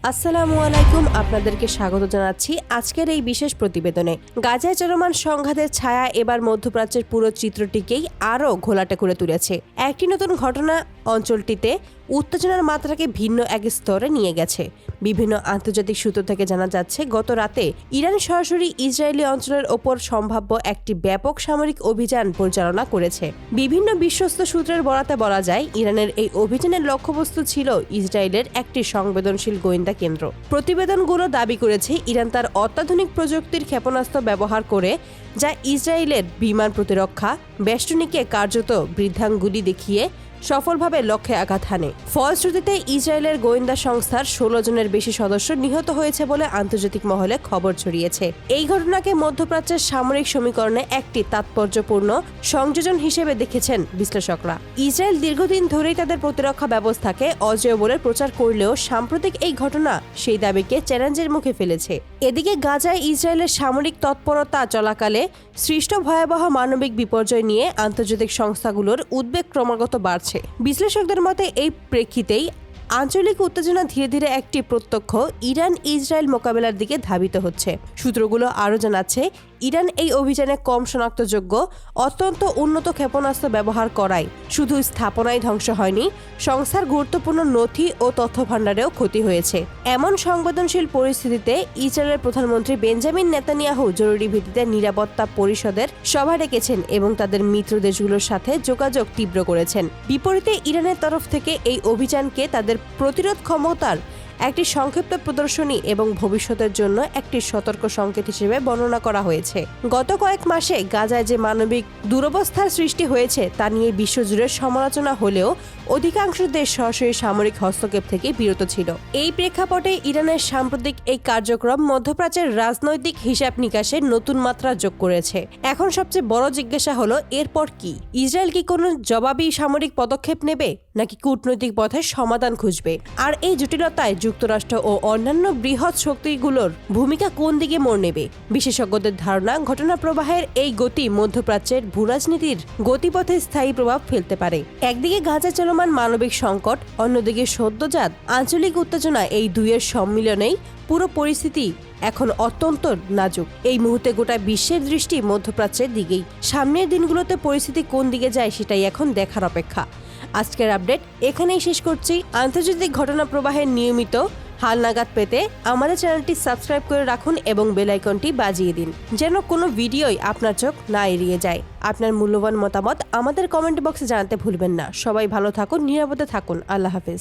আসসালামু আলাইকুম, আপনাদেরকে স্বাগত জানাচ্ছি আজকের এই বিশেষ প্রতিবেদনে। গাজায় চলমান সংঘাতের ছায়া এবার মধ্যপ্রাচ্যের পুরো চিত্রটিকেই আরও ঘোলাটে করে তুলেছে। একটি নতুন ঘটনা অঞ্চলটিতে উত্তেজনার মাত্রাকে ভিন্ন এক স্তরে নিয়ে গেছে। বিভিন্ন আন্তর্জাতিক সূত্র থেকে জানা যাচ্ছে, গত রাতে ইরান সরাসরি ইসরায়েলি অঞ্চলের ওপর সম্ভাব্য একটি ব্যাপক সামরিক অভিযান পরিচালনা করেছে। বিভিন্ন বিশ্বস্ত সূত্রের বরাতে বলা যায়, ইরানের এই অভিযানের লক্ষ্যবস্তু ছিল ইসরায়েলের একটি সংবেদনশীল গোয়েন্দা কেন্দ্র। প্রতিবেদনগুলো দাবি করেছে, ইরান তার অত্যাধুনিক প্রযুক্তির ক্ষেপণাস্ত্র ব্যবহার করে, যা ইসরায়েলের বিমান প্রতিরক্ষা বেষ্টনীকে কার্যত বৃদ্ধাঙ্গুলি দেখিয়ে সফলভাবে লক্ষ্যে আঘাত হানে। ফলশ্রুতিতে ইসরায়েলের গোয়েন্দা সংস্থার 16 জনের বেশি সদস্য নিহত হয়েছে বলে আন্তর্জাতিক মহলে খবর ছড়িয়েছে। এই ঘটনাকে মধ্যপ্রাচ্যের সামরিক সমীকরণে একটি তাৎপর্যপূর্ণ সংযোজন হিসেবে দেখেছেন বিশ্লেষকরা। ইসরায়েল দীর্ঘদিন ধরেই তাদের প্রতিরক্ষা ব্যবস্থাকে অজেয় বলে প্রচার করলেও সাম্প্রতিক এই ঘটনা সেই দাবিকে চ্যালেঞ্জের মুখে ফেলেছে। এদিকে গাজায় ইসরায়েলের সামরিক তৎপরতা চলাকালে সৃষ্ট ভয়াবহ মানবিক বিপর্যয় নিয়ে আন্তর্জাতিক সংস্থাগুলোর উদ্বেগ ক্রমাগত বাড়ছে। বিশ্লেষকদের মতে এই প্রেক্ষিতেই আঞ্চলিক উত্তেজনা ধীরে ধীরে একটি প্রত্যক্ষ ইরান ইসরায়েল মোকাবেলার দিকে ধাবিত হচ্ছে। সূত্রগুলো আরও জানাচ্ছে, ইরান এই অভিযানে কম শনাক্তযোগ্য অত্যন্ত উন্নত ক্ষেপণাস্ত্র ব্যবহার করায় শুধু স্থাপনায় ধ্বংস হয়নি, সংস্থার গুরুত্বপূর্ণ নথি ও তথ্য ভাণ্ডারেও ক্ষতি হয়েছে। এমন সংবেদনশীল পরিস্থিতিতে ইসরায়েলের প্রধানমন্ত্রী বেঞ্জামিন নেতানিয়াহু জরুরি ভিত্তিতে নিরাপত্তা পরিষদের সভা ডেকেছেন এবং তাদের মিত্র দেশগুলোর সাথে যোগাযোগ তীব্র করেছেন। বিপরীতে ইরানের তরফ থেকে এই অভিযানকে তাদের প্রতিরোধ ক্ষমতার একটি সংক্ষিপ্ত প্রদর্শনী এবং ভবিষ্যতের জন্য একটি সতর্ক সংকেত হিসেবে বর্ণনা করা হয়েছে। গত কয়েক মাসে গাজায় যে মানবিক দুরবস্থার সৃষ্টি হয়েছে তা নিয়ে বিশ্বজুড়ে সমালোচনা হলেও অধিকাংশ দেশ সরাসরি সামরিক হস্তক্ষেপ থেকে বিরত ছিল। এই প্রেক্ষাপটে ইরানের সাম্প্রতিক এই কার্যক্রম মধ্যপ্রাচ্যের রাজনৈতিক হিসাব নিকাশে নতুন মাত্রা যোগ করেছে। এখন সবচেয়ে বড় জিজ্ঞাসা হলো, এরপর কি? ইসরায়েল কি কোনো জবাবি সামরিক পদক্ষেপ নেবে, নাকি কূটনৈতিক পথে সমাধান খুঁজবে? আর এই জটিলতায় যুক্তরাষ্ট্র ও অন্যান্য বৃহৎ শক্তিগুলোর ভূমিকা কোন দিকে মোড় নেবে? বিশেষজ্ঞদের ধারণা, ঘটনা প্রবাহের এই গতি মধ্যপ্রাচ্যের ভূরাজনীতির গতিপথে স্থায়ী প্রভাব ফেলতে পারে। একদিকে গাজা চলমান মানবিক সংকট, অন্যদিকে সদ্যজাত আঞ্চলিক উত্তেজনা, এই দুইয়ের সম্মিলনেই পুরো পরিস্থিতি এখন অত্যন্ত নাজুক। এই মুহূর্তে গোটা বিশ্বের দৃষ্টি মধ্যপ্রাচ্যের দিকেই। সামনের দিনগুলোতে পরিস্থিতি কোন দিকে যায় সেটাই এখন দেখার অপেক্ষা। আজকের আপডেট এখানেই শেষ করছি। আন্তর্জাতিক ঘটনা প্রবাহের নিয়মিত হালনাগাদ পেতে আমাদের চ্যানেলটি সাবস্ক্রাইব করে রাখুন এবং বেল আইকনটি বাজিয়ে দিন, যেন কোনো ভিডিওই আপনার চোখ না এড়িয়ে যায়। আপনার মূল্যবান মতামত আমাদের কমেন্ট বক্সে জানাতে ভুলবেন না। সবাই ভালো থাকুন, নিরাপদে থাকুন। আল্লাহ হাফেজ।